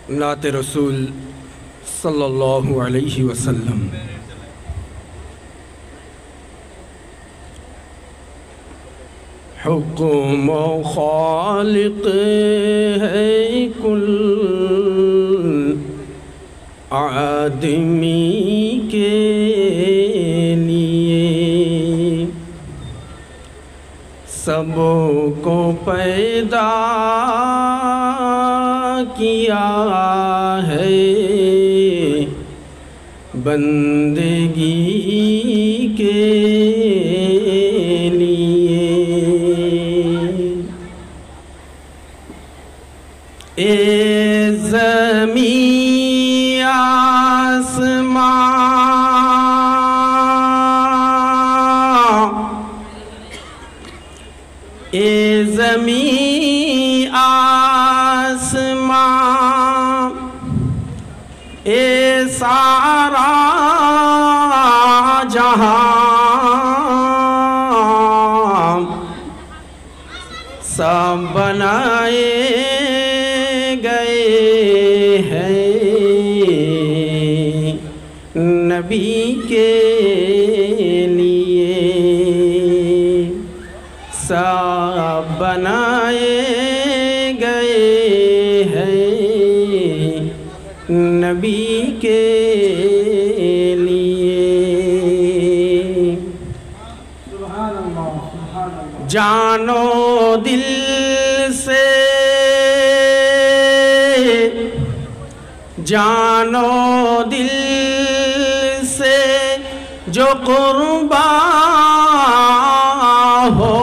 نعت رسول صلی اللہ علیہ وسلم۔ حکم و خالق ہے کل آدمی کے لیے، سب کو پیدا کیا ہے بندگی کے لیے۔ اے زمین آسمان، اے زمین آسمان، اے سارا جہاں، سب بنائے گئے ہیں نبی کے لیے، سب بنائے گئے ہیں نبی کے لیے۔ جانو دل سے، جانو دل سے جو قربان ہو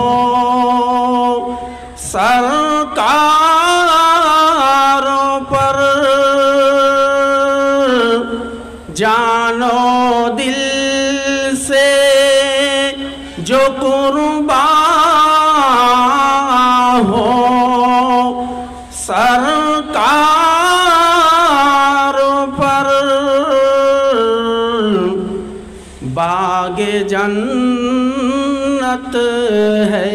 سرکاروں پر، جانو دل سے جو قربان ہو سرکاروں پر، باغ جنت ہے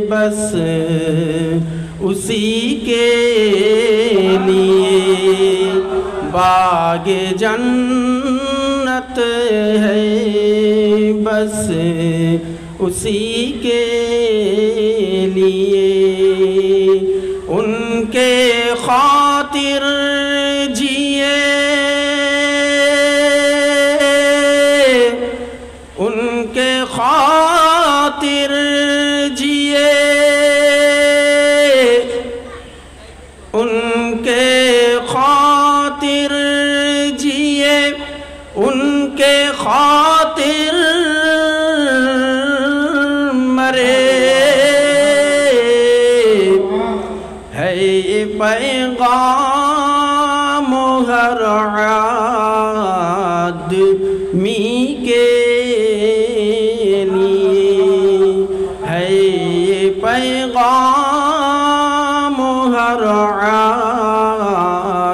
بس اسی کے لیے، باغ جنت ہے بس اسی کے لیے۔ ان کے خاطر جیے، ان کے خاطر جیے، ان کے خاطر جیے، ان کے خاطر مرے، ہے پیغام ہر آدمی کے لیے، ہے پیغام ہر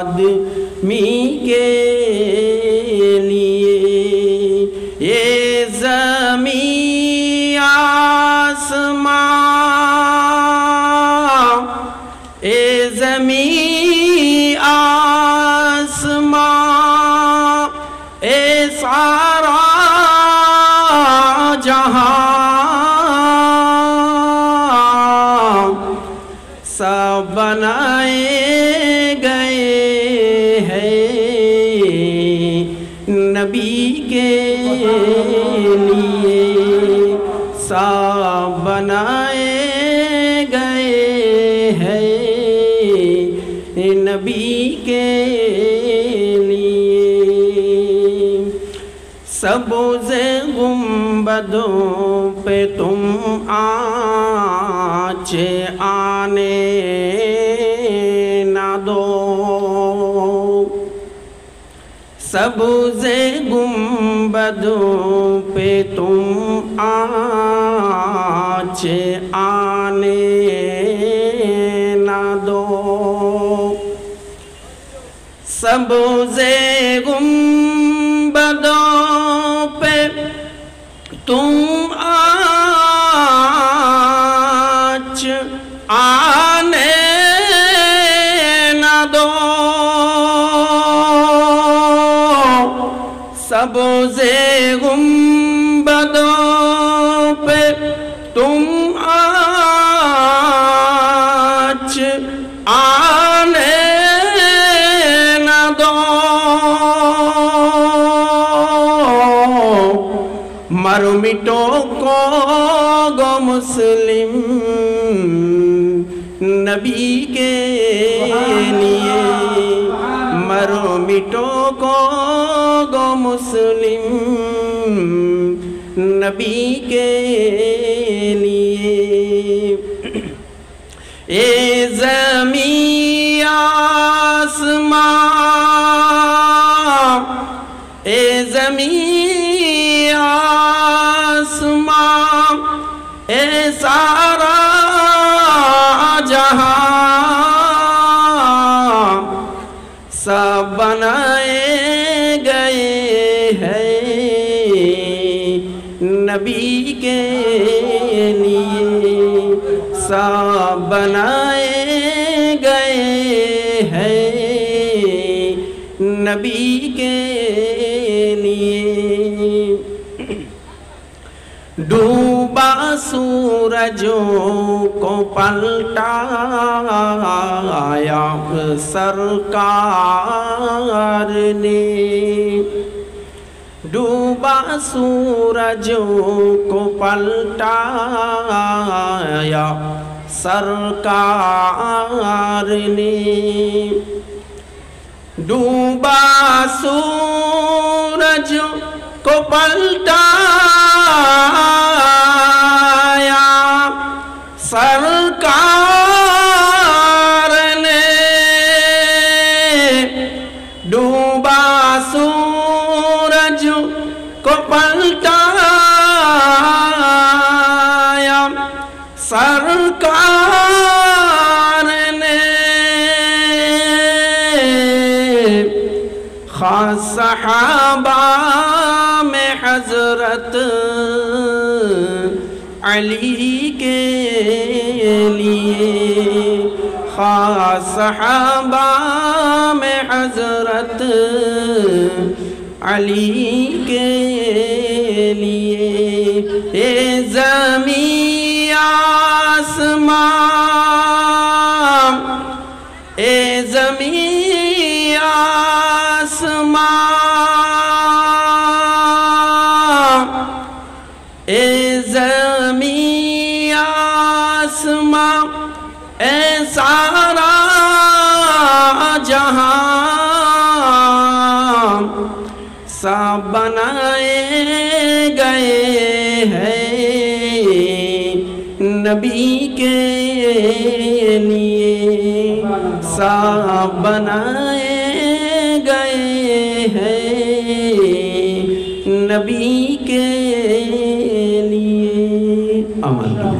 آدمی کے لیے۔ یہ زمین آسمان، اے زمین آسمان، اے سارا جہاں، سب بنائے گئے ہیں نبی کے لیے، سب بنائے گئے ہیں نبی کے لیے۔ سبز گنبدوں پہ تم آنچ آنے نہ دو، سبز گنبدوں پہ تم آنچ آنے نہ دو، سبز گنبدوں پہ تم آنچ آنے نہ دو، سبزے گنبدوں پہ تم آج آنے نہ دو، مر مٹو کو گو مسلم نبی کے لیے، مر مٹو کو گو مسلم نبی کے لیے۔ اے زمین آسمان، اے زمین آسمان، اے سارا جہاں، سب بنائے گئے ہیں نبی کے لیے، سب بنائے گئے ہیں نبی کے لیے۔ ڈوبا سورجوں کو پلٹایا سرکار نے، ڈوبا سورجوں کو پلٹایا سرکار نے، ڈوبا سورج کو پلٹایا سرکار نے، ڈوبا سورج کو پلٹایا سرکار نے، خاص صحابہ میں حضرت علی کے لیے، خاص صحابہ میں حضرت علی کے لیے۔ اے زمین آسمان، اے زمین آسمان، اے زمین آسمان، اے سارا جہاں، سب بنائے گئے ہیں نبی کے لیے، سب بنائے گئے ہیں نبی کے لیے۔ آمین۔